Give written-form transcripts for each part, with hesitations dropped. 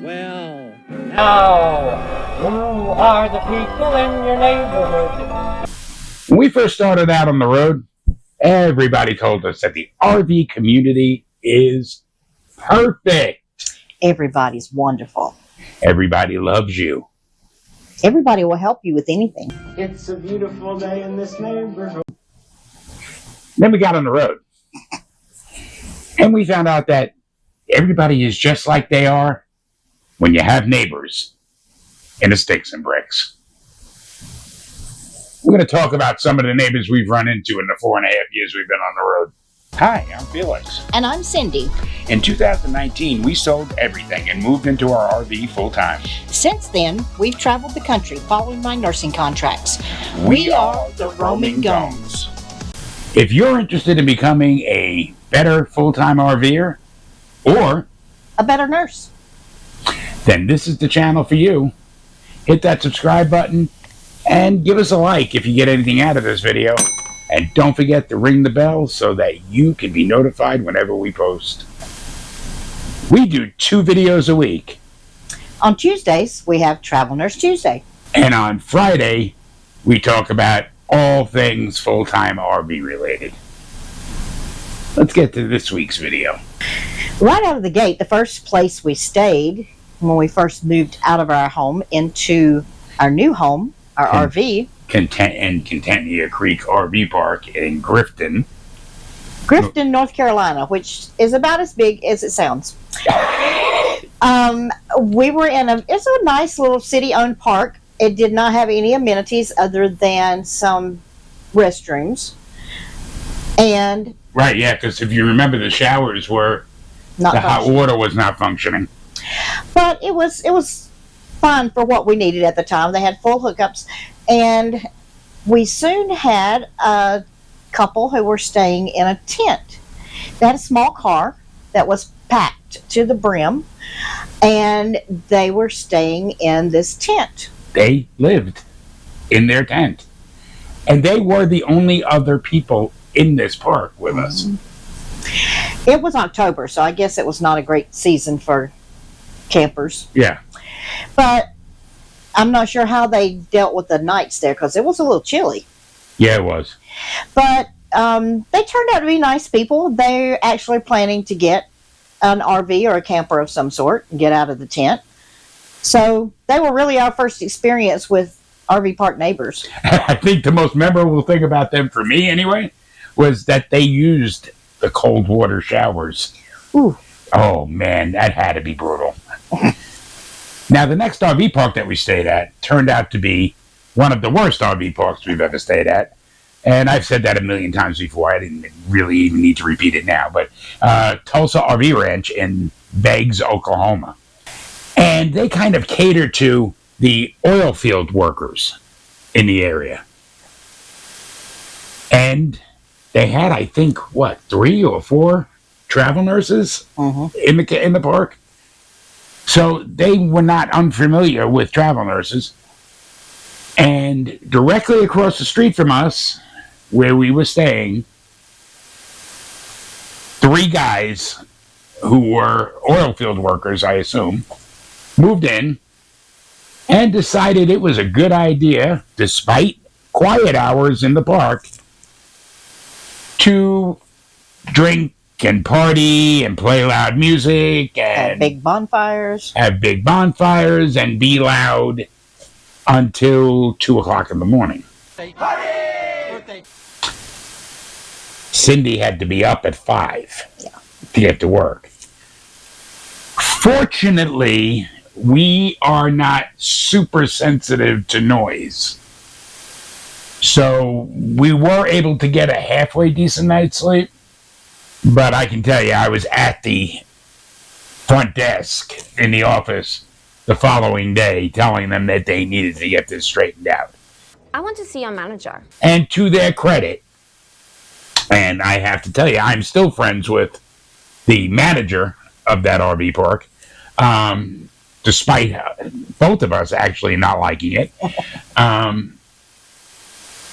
Well, now, who are the people in your neighborhood? When we first started out on the road, everybody told us that the RV community is perfect. Everybody's wonderful. Everybody loves you. Everybody will help you with anything. It's a beautiful day in this neighborhood. Then we got on the road. And we found out that everybody is just like they are when you have neighbors in the sticks and bricks. We're going to talk about some of the neighbors we've run into in the 4.5 years we've been on the road. Hi, I'm Felix. And I'm Cindy. In 2019, we sold everything and moved into our RV full time. Since then, we've traveled the country following my nursing contracts. We are the Roaming Gomes. If you're interested in becoming a better full-time RVer or A better nurse. then this is the channel for you. Hit that subscribe button and give us a like if you get anything out of this video. And don't forget to ring the bell so that you can be notified whenever we post. We do 2 videos a week. On Tuesdays, we have Travel Nurse Tuesday. And on Friday, we talk about all things full-time RV related. Let's get to this week's video. Right out of the gate, the first place we stayed when we first moved out of our home into our new home, our RV. Contentia Creek RV Park in Grifton. Grifton, North Carolina, which is about as big as it sounds. We were in it's a nice little city-owned park. It did not have any amenities other than some restrooms. And Right, yeah, because if you remember, the showers were, the hot water was not functioning. But it was fine for what we needed at the time. They had full hookups. And we soon had a couple who were staying in a tent. They had a small car that was packed to the brim, and they were staying in this tent. They lived in their tent. And they were the only other people in this park with us. It was October, so I guess it was not a great season for campers. Yeah. But I'm not sure how they dealt with the nights there because it was a little chilly. Yeah, it was. But they turned out to be nice people. They're actually planning to get an RV or a camper of some sort and get out of the tent. So they were really our first experience with RV park neighbors. I think the most memorable thing about them, for me anyway, was that they used the cold water showers. Ooh. Oh, man, that had to be brutal. Now, the next RV park that we stayed at turned out to be one of the worst RV parks we've ever stayed at. And I've said that a million times before. I didn't really even need to repeat it now. But Tulsa RV Ranch in Beggs, Oklahoma. And they kind of cater to the oil field workers in the area. And they had, I think, 3 or 4 travel nurses in the park. So they were not unfamiliar with travel nurses. And directly across the street from us, where we were staying, 3 guys who were oil field workers, I assume, moved in and decided it was a good idea, despite quiet hours in the park, to drink and party and play loud music and have big bonfires. And be loud until 2 o'clock in the morning. Cindy had to be up at 5 to get to work. Fortunately, we are not super sensitive to noise. So we were able to get a halfway decent night's sleep. But I can tell you, I was at the front desk in the office the following day telling them that they needed to get this straightened out. I want to see your manager. And to their credit, and I have to tell you, I'm still friends with the manager of that RV park, despite both of us actually not liking it.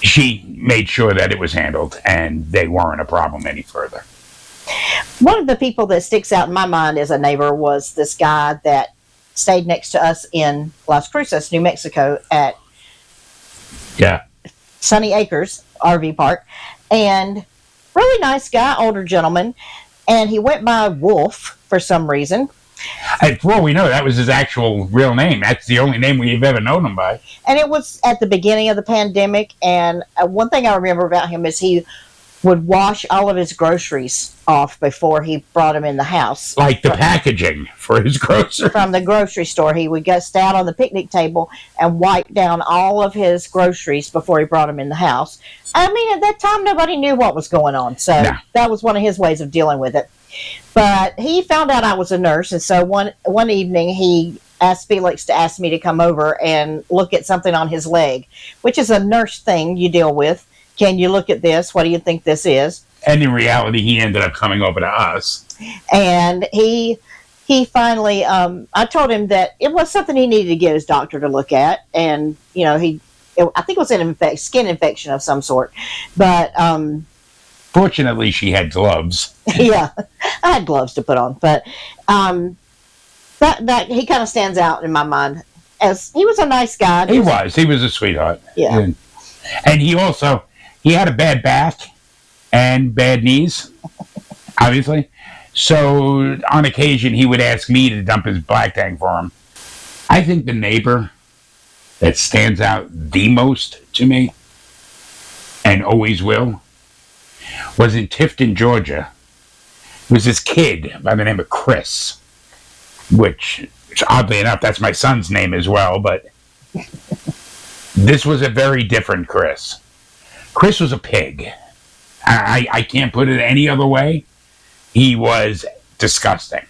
She made sure that it was handled and they weren't a problem any further. One of the people that sticks out in my mind as a neighbor was this guy that stayed next to us in Las Cruces, New Mexico at Sunny Acres RV Park. And really nice guy, older gentleman. And he went by Wolf for some reason. And for all we know, that was his actual real name. That's the only name we've ever known him by. And it was at the beginning of the pandemic. And one thing I remember about him is he would wash all of his groceries off before he brought them in the house. Like the packaging for his groceries. From the grocery store. He would go stand on the picnic table and wipe down all of his groceries before he brought them in the house. I mean, at that time, nobody knew what was going on. So that was one of his ways of dealing with it. But he found out I was a nurse. And so one evening, he asked Felix to ask me to come over and look at something on his leg, which is a nurse thing you deal with. Can you look at this? What do you think this is? And in reality, he ended up coming over to us. And he finally, I told him that it was something he needed to get his doctor to look at. And, you know, I think it was an skin infection of some sort. But fortunately, she had gloves. Yeah, I had gloves to put on. But that he kind of stands out in my mind as he was a nice guy. He was a sweetheart. Yeah. And he had a bad back and bad knees, obviously. So on occasion, he would ask me to dump his black tank for him. I think the neighbor that stands out the most to me, and always will, was in Tifton, Georgia. It was this kid by the name of Chris, which oddly enough, that's my son's name as well, but this was a very different Chris. Chris was a pig. I can't put it any other way. He was disgusting.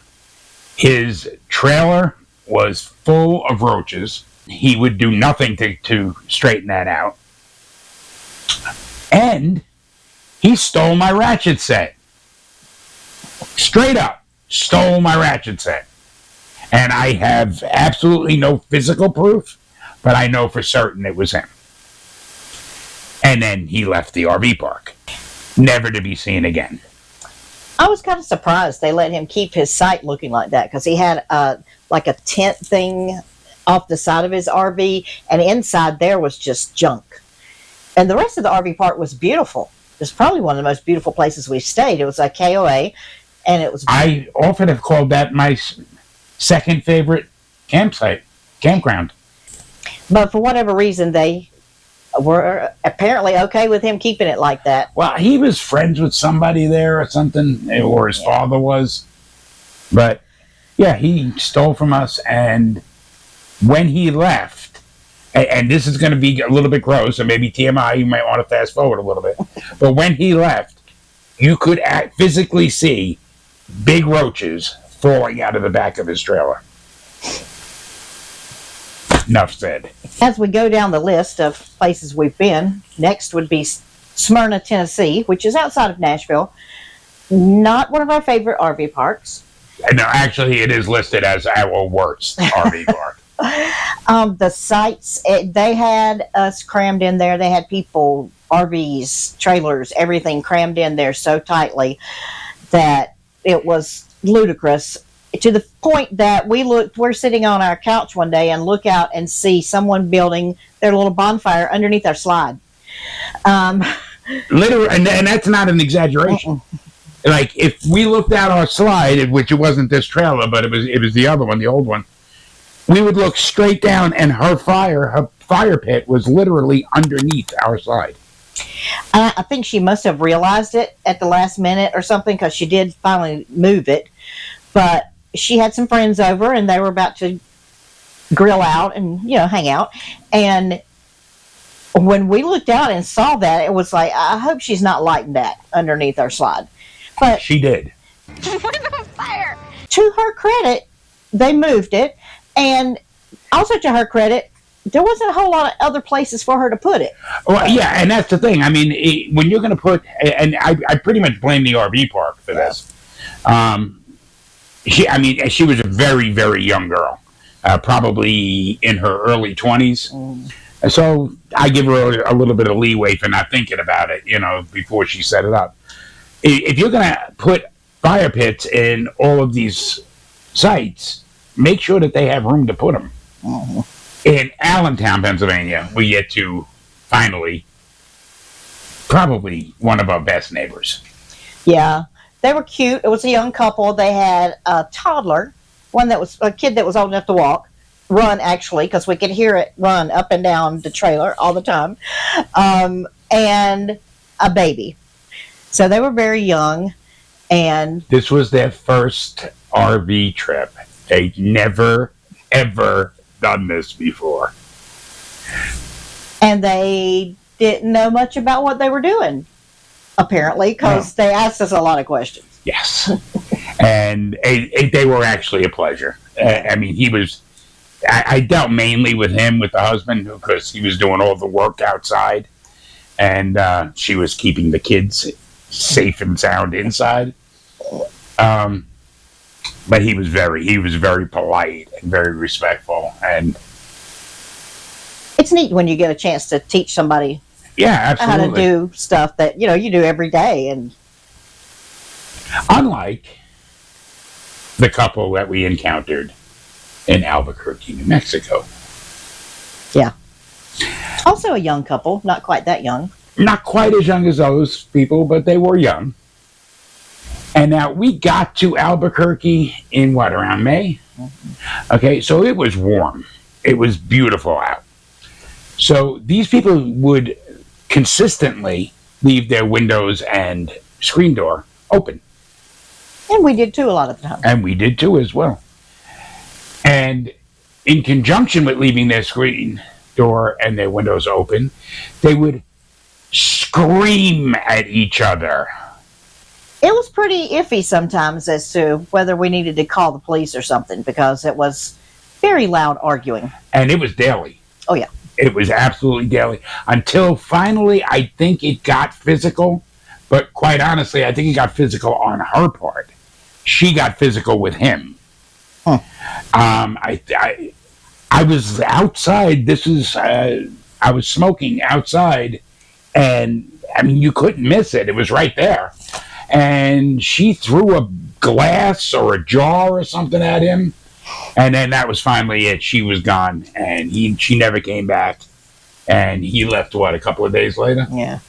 His trailer was full of roaches. He would do nothing to straighten that out. And he stole my ratchet set. Straight up, stole my ratchet set. And I have absolutely no physical proof, but I know for certain it was him. And then he left the RV park, never to be seen again. I was kind of surprised they let him keep his site looking like that, because he had like a tent thing off the side of his RV, and inside there was just junk. And the rest of the RV park was beautiful. It was probably one of the most beautiful places we stayed. It was a KOA, and it was... I often have called that my second favorite campground. But for whatever reason, they were apparently okay with him keeping it like that. Well, he was friends with somebody there or something, or his father was. But, yeah, he stole from us, and when he left, and this is going to be a little bit gross, or maybe TMI, you might want to fast forward a little bit, but when he left, you could physically see big roaches falling out of the back of his trailer. Enough said. As we go down the list of places we've been, next would be Smyrna, Tennessee, which is outside of Nashville. Not one of our favorite RV parks. No, actually, it is listed as our worst RV park. The sites, they had us crammed in there. They had people, RVs, trailers, everything crammed in there so tightly that it was ludicrous, to the point that we're sitting on our couch one day and look out and see someone building their little bonfire underneath our slide. Literally, and that's not an exaggeration. Like, if we looked out our slide, which it wasn't this trailer, but it was the other one, the old one, we would look straight down, and her fire pit was literally underneath our slide. I think she must have realized it at the last minute or something, because she did finally move it. But she had some friends over, and they were about to grill out and, hang out. And when we looked out and saw that, it was like, I hope she's not lighting that underneath our slide. But she did. Where's the fire? To her credit, they moved it. And also to her credit, there wasn't a whole lot of other places for her to put it. Well, yeah, and that's the thing. I mean, when you're going to put, and I pretty much blame the RV park for this. She was a very, very young girl, probably in her early 20s. So I give her a little bit of leeway for not thinking about it, before she set it up. If you're going to put fire pits in all of these sites, make sure that they have room to put them. In Allentown, Pennsylvania, we get to finally probably one of our best neighbors. Yeah, they were cute. It was a young couple. They had a toddler, a kid that was old enough to run actually, because we could hear it run up and down the trailer all the time, and a baby. So they were very young, and this was their first RV trip. They'd never, ever done this before. And they didn't know much about what they were doing, apparently, because they asked us a lot of questions. Yes. And they were actually a pleasure. I mean, he was... I dealt mainly with him, with the husband, because he was doing all the work outside, and she was keeping the kids safe and sound inside. But he was very polite and very respectful, and it's neat when you get a chance to teach somebody absolutely how to do stuff that you do every day. And unlike the couple that we encountered in Albuquerque, New Mexico. Yeah. Also a young couple, not quite that young. Not quite as young as those people, but they were young. And now we got to Albuquerque in around May? Okay, so it was warm. It was beautiful out. So these people would consistently leave their windows and screen door open. And we did too a lot of the time. And we did too as well. And in conjunction with leaving their screen door and their windows open, they would scream at each other. It was pretty iffy sometimes as to whether we needed to call the police or something, because it was very loud arguing. And it was daily. Oh, yeah. It was absolutely daily. Until finally, I think it got physical. But quite honestly, I think it got physical on her part. She got physical with him. Huh. I was outside. I was smoking outside. And, I mean, you couldn't miss it. It was right there. And she threw a glass or a jar or something at him. And then that was finally it. She was gone. And she never came back. And he left, a couple of days later? Yeah.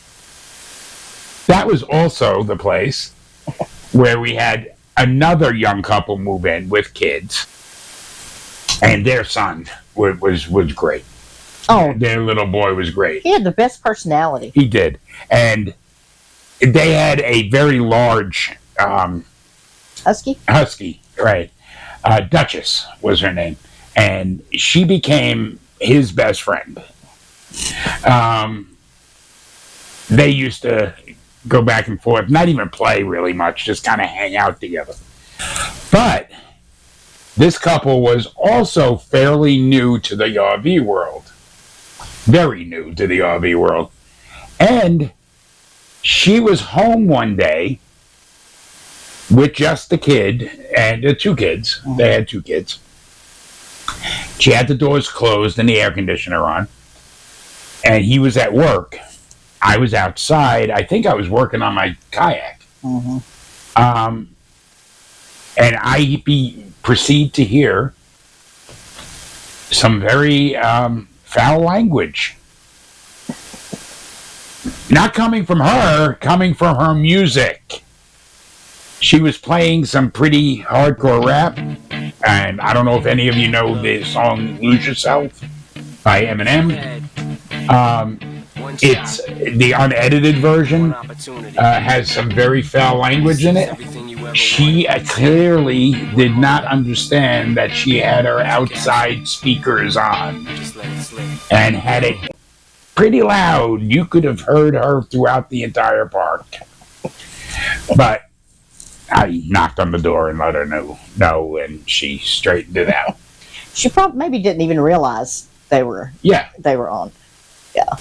That was also the place where we had another young couple move in with kids. And their son was great. Oh. Their little boy was great. He had the best personality. He did. And they had a very large Husky, right. Duchess was her name. And she became his best friend. They used to go back and forth, not even play really much, just kind of hang out together. But this couple was also fairly new to the RV world. Very new to the RV world. And she was home one day with just the kid and the two kids. They had two kids. She had the doors closed and the air conditioner on. And he was at work. I was outside. I think I was working on my kayak. Mm-hmm. And I proceed to hear some very foul language. Not coming from her, coming from her music. She was playing some pretty hardcore rap. And I don't know if any of you know the song Lose Yourself by Eminem. It's the unedited version, has some very foul language in it. She clearly did not understand that she had her outside speakers on and had it pretty loud. You could have heard her throughout the entire park. But I knocked on the door and let her know, and she straightened it out. She probably maybe didn't even realize they were on. Yeah.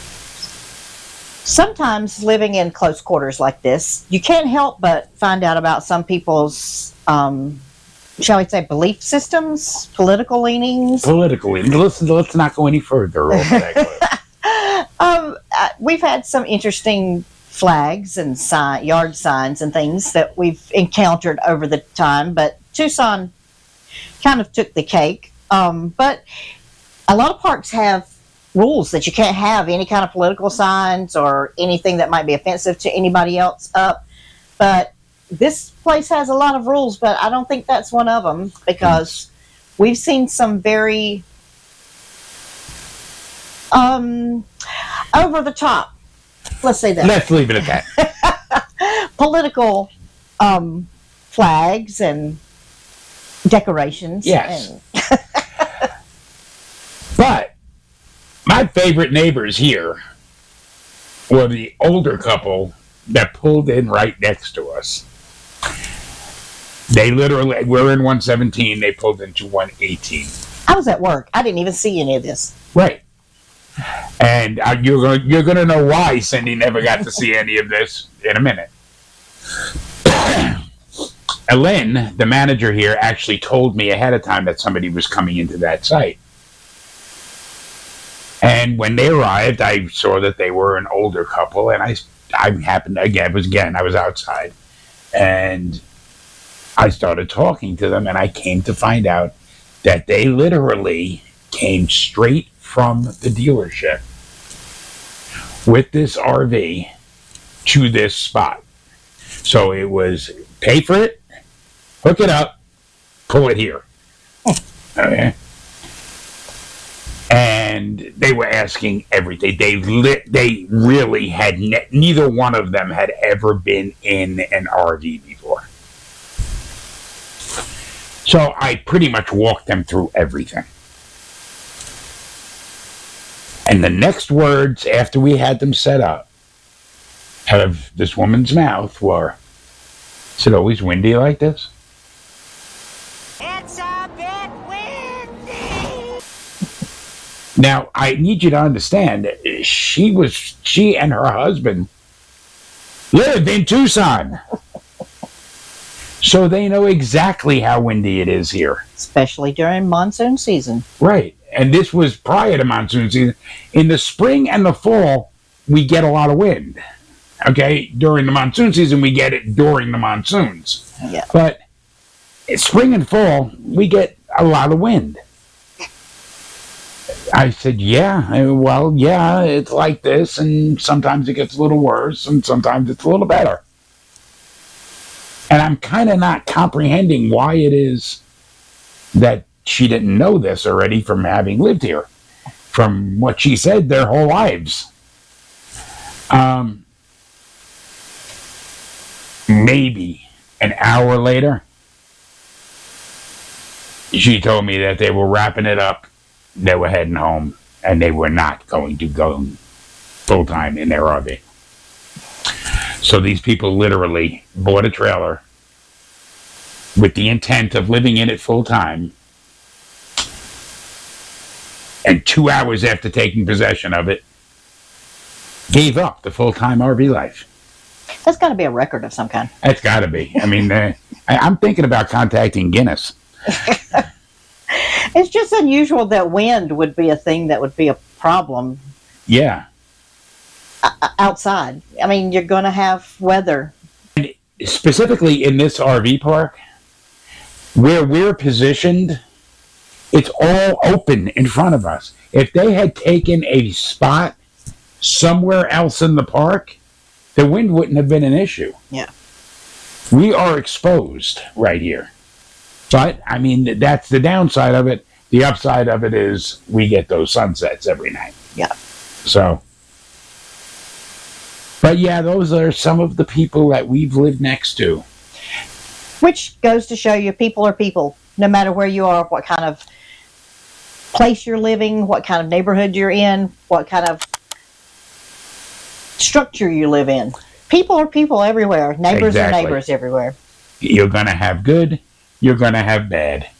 Sometimes living in close quarters like this, you can't help but find out about some people's, shall we say, belief systems, political leanings. Let's not go any further over that. We've had some interesting flags and yard signs and things that we've encountered over the time, but Tucson kind of took the cake. But a lot of parks have rules that you can't have any kind of political signs or anything that might be offensive to anybody else up. But this place has a lot of rules, but I don't think that's one of them, because we've seen some very over the top. Let's say that. Let's leave it at that. Political flags and decorations. Yes. And But my favorite neighbors here were the older couple that pulled in right next to us. They literally, we're in 117, they pulled into 118. I was at work. I didn't even see any of this. Right. And you're gonna know why Cindy never got to see any of this in a minute. Ellen, the manager here, actually told me ahead of time that somebody was coming into that site. And when they arrived, I saw that they were an older couple, and I happened, I was outside, and I started talking to them, and I came to find out that they literally came straight from the dealership with this RV to this spot. So it was pay for it, hook it up, pull it here. Okay. And they were asking everything. They really had neither one of them had ever been in an RV before. So I pretty much walked them through everything. And the next words after we had them set up out of this woman's mouth were, "Is it always windy like this?" It's a bit windy. Now, I need you to understand, she and her husband lived in Tucson. So they know exactly how windy it is here. Especially during monsoon season. Right. And this was prior to monsoon season. In the spring and the fall, we get a lot of wind. Okay? During the monsoon season, we get it during the monsoons. Yeah. But in spring and fall, we get a lot of wind. I said, yeah, well, yeah, it's like this, and sometimes it gets a little worse, and sometimes it's a little better. And I'm kind of not comprehending why it is that she didn't know this already from having lived here, from what she said their whole lives. Maybe an hour later, she told me that they were wrapping it up, they were heading home, and they were not going to go full-time in their RV. So these people literally bought a trailer with the intent of living in it full-time, and 2 hours after taking possession of it, gave up the full-time RV life. That's got to be a record of some kind. That's got to be. I mean, I'm thinking about contacting Guinness. It's just unusual that wind would be a thing that would be a problem. Yeah. Outside. I mean, you're going to have weather. And specifically in this RV park, where we're positioned, it's all open in front of us. If they had taken a spot somewhere else in the park, the wind wouldn't have been an issue. Yeah. We are exposed right here. But, I mean, that's the downside of it. The upside of it is we get those sunsets every night. Yeah. So, but yeah, those are some of the people that we've lived next to. Which goes to show you people are people, no matter where you are, what kind of place you're living, what kind of neighborhood you're in, what kind of structure you live in. People are people everywhere. Neighbors are neighbors everywhere. You're going to have good, you're going to have bad.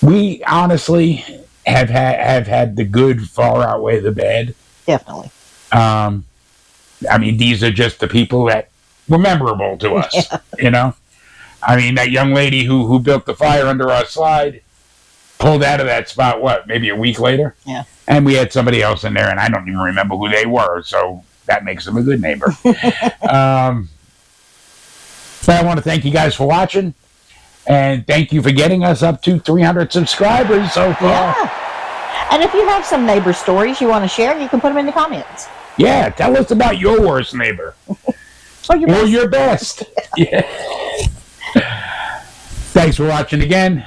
We honestly have had the good far outweigh the bad. Definitely. I mean, these are just the people that were memorable to us, yeah. You know? I mean, that young lady who built the fire under our slide pulled out of that spot, maybe a week later? Yeah. And we had somebody else in there, and I don't even remember who they were, so that makes them a good neighbor. But I want to thank you guys for watching. And thank you for getting us up to 300 subscribers so far. Yeah. And if you have some neighbor stories you want to share, you can put them in the comments. Yeah, tell us about your worst neighbor. Or your best. Yeah. Thanks for watching again.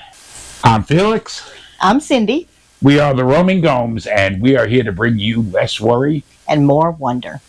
I'm Felix. I'm Cindy. We are the Roaming Gomes, and we are here to bring you less worry and more wonder.